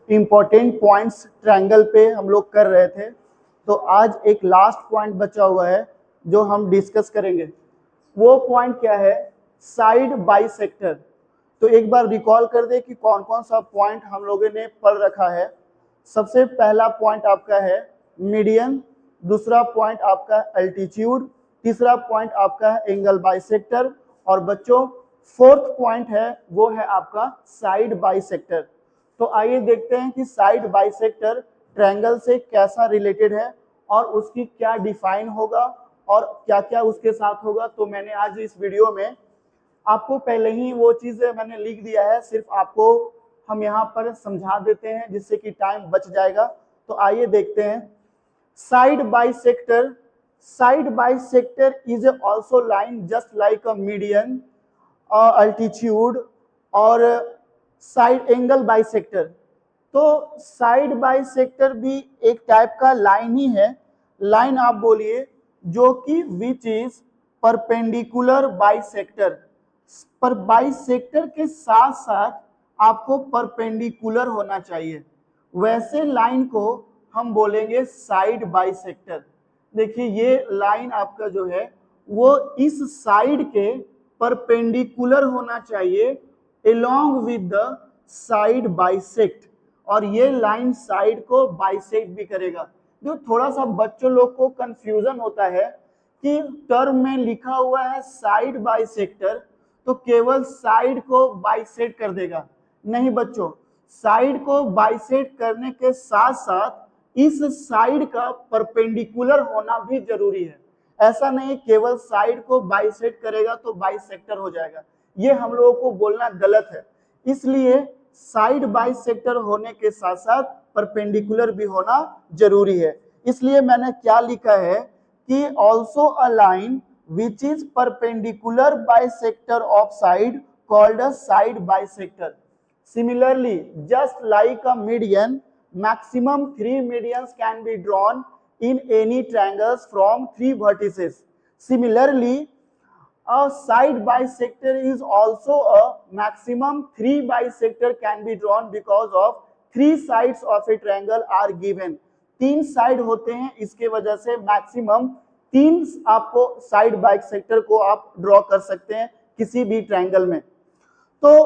Important points triangle पे हम लोग कर रहे थे। तो आज एक लास्ट पॉइंट बचा हुआ है जो हम डिस्कस करेंगे। वो पॉइंट क्या है? Side bisector. तो एक बार रिकॉल कर दे कि कौन कौन सा पॉइंट हम लोगों ने पढ़ रखा है। सबसे पहला पॉइंट आपका है मीडियन, दूसरा पॉइंट आपका अल्टीट्यूड, तीसरा पॉइंट आपका है एंगल बाइसेक्टर, और बच्चों फोर्थ पॉइंट है वो है आपका साइड बाइसेक्टर। तो आइए देखते हैं कि साइड बाइसेक्टर ट्रायंगल से कैसा रिलेटेड है और उसकी क्या डिफाइन होगा और क्या क्या उसके साथ होगा। तो मैंने आज इस वीडियो में आपको पहले ही वो चीजें मैंने लिख दिया है, सिर्फ आपको हम यहाँ पर समझा देते हैं जिससे कि टाइम बच जाएगा। तो आइए देखते हैं। Side bisector, side bisector is also line just like a median, altitude और साइड एंगल बाइसेक्टर। तो साइड बाइसेक्टर भी एक टाइप का लाइन ही है। लाइन आप बोलिए जो कि विच इज परपेंडिकुलर बाइसेक्टर। पर बाइसेक्टर के साथ साथ आपको परपेंडिकुलर होना चाहिए, वैसे लाइन को हम बोलेंगे साइड बाइसेक्टर। देखिए ये लाइन आपका जो है वो इस साइड के परपेंडिकुलर होना चाहिए along with the side bisect, और ये लाइन साइड को बाइसेक्ट भी करेगा। जो थोड़ा सा बच्चों लोग को कंफ्यूजन होता है कि टर्म में लिखा हुआ है साइड बाइसेक्टर तो केवल साइड को बाइसेक्ट कर देगा। नहीं बच्चों, साइड को बाइसेक्ट करने के साथ साथ इस साइड का परपेंडिकुलर होना भी जरूरी है। ऐसा नहीं केवल साइड को बाइसेक्ट करेगा तो बाइसेक्टर हो जाएगा, ये हम लोगों को बोलना गलत है। इसलिए साइड बाइसेक्टर होने के साथ साथ परपेंडिकुलर भी होना जरूरी है। इसलिए मैंने क्या लिखा है कि also a line which is perpendicular bisector of side called a side bisector. Similarly, just like a median, maximum 3 medians can be drawn in any triangles from 3 vertices. Similarly, a side bisector is also a maximum 3 bisector can be drawn because of 3 sides of a triangle are given. 3 side होते हैं, इसके वजह से maximum 3 आपको side bisector को आप draw कर सकते हैं किसी भी ट्रायंगल में। तो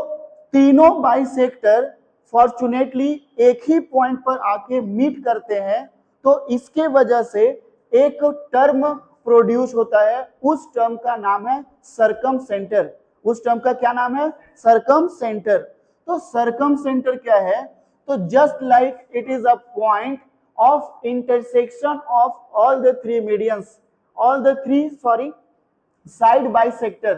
तीनों बाइसेक्टर फॉर्चुनेटली एक ही पॉइंट पर आके मीट करते हैं, तो इसके वजह से एक टर्म प्रोड्यूस होता है। उस टर्म का नाम है सर्कमसेंटर। उस टर्म का क्या नाम है? सर्कमसेंटर। तो सर्कमसेंटर क्या है? तो just like it is a point of intersection of all the three medians, all the three side bisector,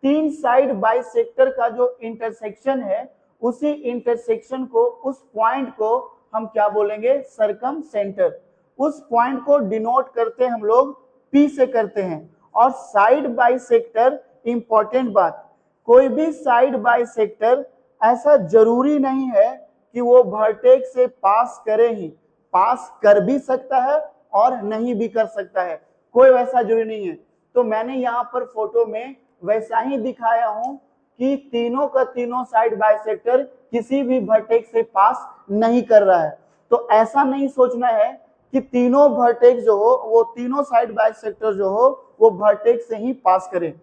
3 side bisector का जो इंटरसेक्शन है उसी इंटरसेक्शन को, उस पॉइंट को हम क्या बोलेंगे? सर्कमसेंटर। उस पॉइंट को डिनोट करते हम लोग P से करते हैं। और साइड बाइसेक्टर, इंपॉर्टेंट बात, कोई भी साइड बाइसेक्टर ऐसा जरूरी नहीं है कि वो वर्टेक्स से पास करे ही, पास कर भी सकता है और नहीं भी कर सकता है, कोई वैसा जरूरी नहीं है। तो मैंने यहाँ पर फोटो में वैसा ही दिखाया हूं कि तीनों का तीनों साइड बाइसेक्टर किसी भी वर्टेक्स से पास नहीं कर रहा है। तो ऐसा नहीं सोचना है कि तीनों वर्टेक्स जो हो, वो तीनों साइड बाइसेक्टर जो हो वो वर्टेक्स से ही पास करे।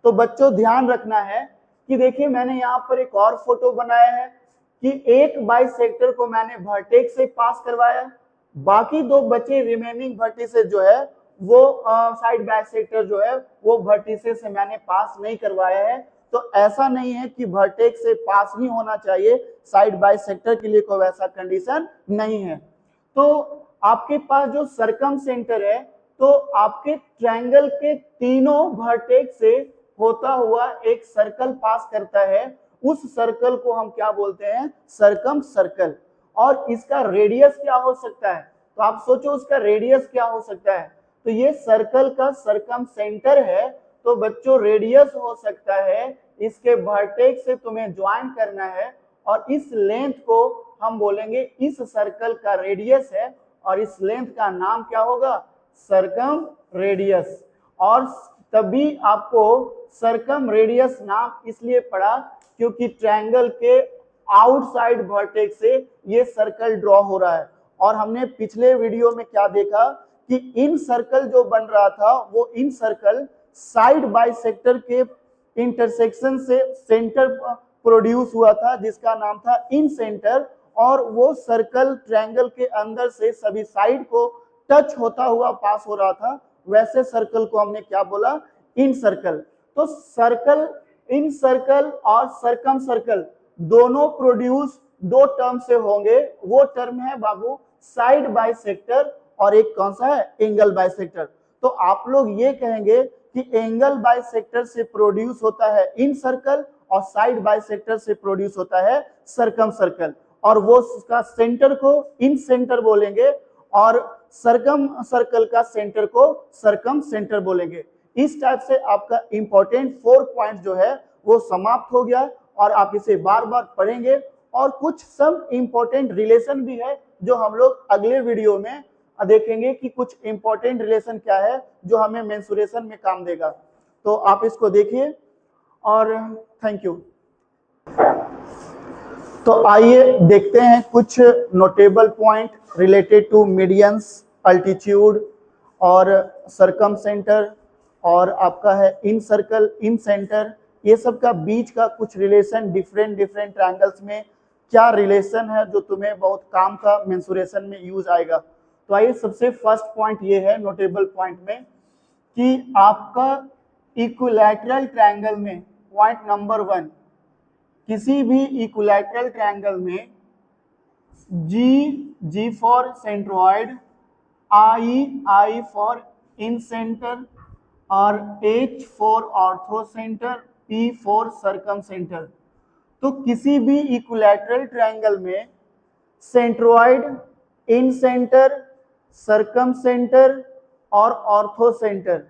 तो बच्चों ध्यान रखना है कि देखिए मैंने यहाँ पर एक और फोटो बनाया है कि एक बाइसेक्टर को मैंने वर्टेक्स से पास करवाया, बाकी 2 बचे रिमेनिंग वर्टिसेस जो है वो साइड बाइसेक्टर जो है वो वर्टिसेस से मैंने पास नहीं करवाया है। तो ऐसा नहीं है कि वर्टेक्स से पास ही होना चाहिए, साइड बाइसेक्टर के लिए कोई वैसा कंडीशन नहीं है। तो आपके पास जो सर्कमसेंटर है, तो आपके ट्रायंगल के तीनों वर्टेक्स से होता हुआ एक सर्कल पास करता है, उस सर्कल को हम क्या बोलते हैं? Circum circle. और इसका रेडियस क्या हो सकता है? तो आप सोचो उसका रेडियस क्या हो सकता है। तो ये सर्कल का सर्कमसेंटर है, तो बच्चों रेडियस हो सकता है इसके वर्टेक्स से तुम्हें ज्वाइन करना है, और इस लेंथ को हम बोलेंगे इस सर्कल का रेडियस है, और इस लेंथ का नाम क्या होगा? Circum radius. और तभी आपको सर्कम रेडियस नाम इसलिए पड़ा क्योंकि ट्रायंगल के आउटसाइड वर्टेक्स से ये सर्कल ड्रॉ हो रहा है। और हमने पिछले वीडियो में क्या देखा कि इन सर्कल जो बन रहा था वो इन सर्कल साइड बाइसेक्टर के इंटरसेक्शन से सेंटर प्रोड्यूस हुआ था जिसका नाम था इन सेंटर, और वो सर्कल ट्रायंगल के अंदर से सभी साइड को टच होता हुआ पास हो रहा था। वैसे सर्कल को हमने क्या बोला, इन सर्कल। तो सर्कल, इन सर्कल और सरकम सर्कल दोनों प्रोड्यूस दो टर्म से होंगे। वो टर्म है बाबू साइड बाइसेक्टर और एक कौन सा है, एंगल बाइसेक्टर। तो आप लोग ये कहेंगे कि एंगल बाइसेक्टर से प्रोड्यूस होता है इन सर्कल और साइड बाइसेक्टर से प्रोड्यूस होता है सरकम सर्कल, और वो उसका सेंटर को इन सेंटर बोलेंगे और सरकम सर्कल का सेंटर को सरकम सेंटर बोलेंगे। इस टाइप से आपका इंपॉर्टेंट 4 पॉइंट जो है वो समाप्त हो गया और आप इसे बार बार पढ़ेंगे। और कुछ सब इंपॉर्टेंट रिलेशन भी है जो हम लोग अगले वीडियो में देखेंगे कि कुछ इंपॉर्टेंट रिलेशन क्या है जो हमें मेंसुरेशन में काम देगा। तो आप इसको देखिए और थैंक यू। तो आइए देखते हैं कुछ notable point related to medians, altitude और सरकम सेंटर और आपका है इन सर्कल, इन सेंटर, ये सब का बीच का कुछ रिलेशन डिफरेंट डिफरेंट ट्रायंगल्स में क्या रिलेशन है जो तुम्हें बहुत काम का मेंसुरेशन में यूज आएगा। तो आइए सबसे फर्स्ट पॉइंट ये है नोटेबल पॉइंट में कि आपका इक्विलैटरल ट्रायंगल में पॉइंट नंबर 1, किसी भी इक्विलैटरल ट्रायंगल में G for centroid, I for incentre और H for orthocentre, P for circumcentre. तो किसी भी इक्विलैटरल ट्रायंगल में centroid, incentre, circumcentre और ऑर्थो सेंटर,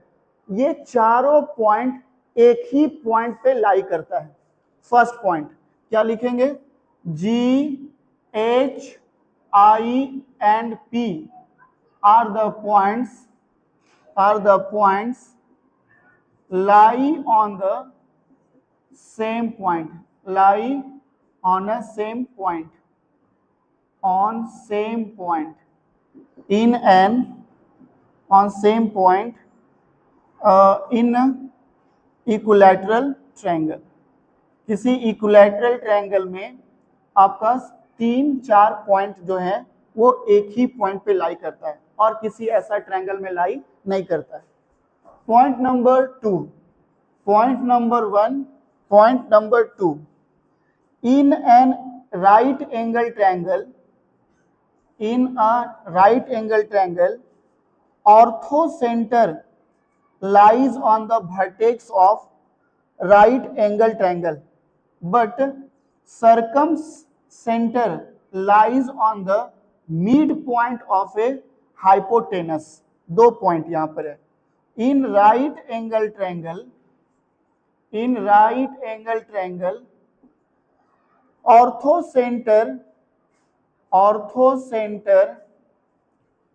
ये चारों पॉइंट एक ही पॉइंट पे लाई करता है। फर्स्ट पॉइंट क्या लिखेंगे, G, H, I and P are the points lie on the same point, lie on a same point, on same point in an on same point in equilateral triangle। किसी equilateral triangle में आपका 3-4 point जो है वो एक ही point पे lie करता है और किसी ऐसा ट्रायंगल में लाई नहीं करता है। Point number 2, point number 1, point number 2, in an right angle triangle, in a right angle triangle ortho centre lies on the vertex of right angle triangle but circumcenter lies on the midpoint of a hypotenuse। दो point यहां पर है। In right angle triangle, in right angle triangle ortho centre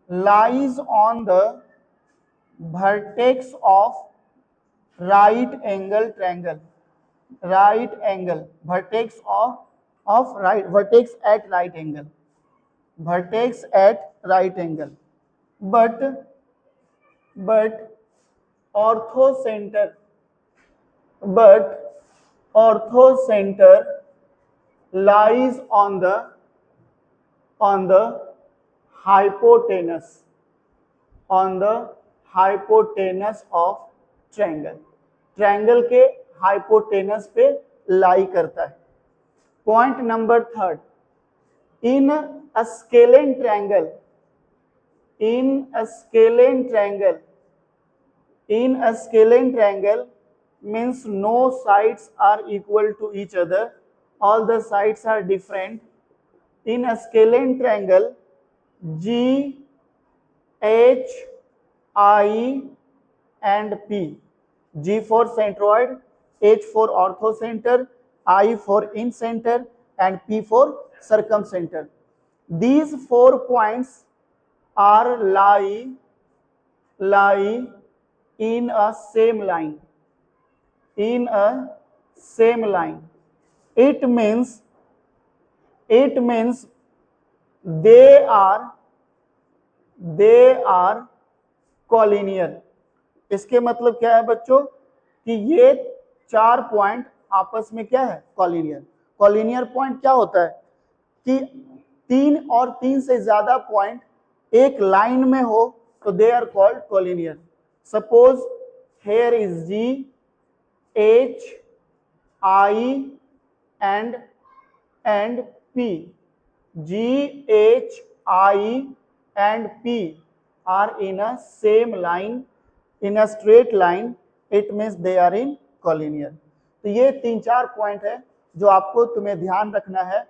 lies on the vertex of right angle triangle, right angle, vertex of right, vertex at right angle, vertex at right angle, but ortho center, but ortho center lies on the hypotenuse, on the hypotenuse of triangle, triangle के hypotenuse पे lie करता है। Point number 3, in a scalene triangle, in a scalene triangle, in a scalene triangle means no sides are equal to each other, all the sides are different। in a scalene triangle G, H, I and P, G for centroid, H for orthocenter, I for in center and P for circumcenter, these 4 points are lie in a same line, in a same line। it means it means they are collinear. इसके मतलब क्या है बच्चों कि ये 4 point आपस में क्या है, कॉलिनियर। कॉलिनियर पॉइंट क्या होता है कि 3 और 3 से ज्यादा पॉइंट एक लाइन में हो तो they are called collinear. Suppose here is G, H, I and P. G, H, I and P are in a same line, in a straight line. It means they are in collinear. तो ये 3-4 point है जो आपको तुम्हें ध्यान रखना है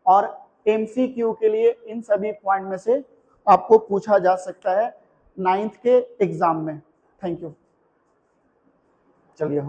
और MCQ के लिए इन सभी पॉइंट में से आपको पूछा जा सकता है 9th के एग्जाम में। Thank you. चलिए।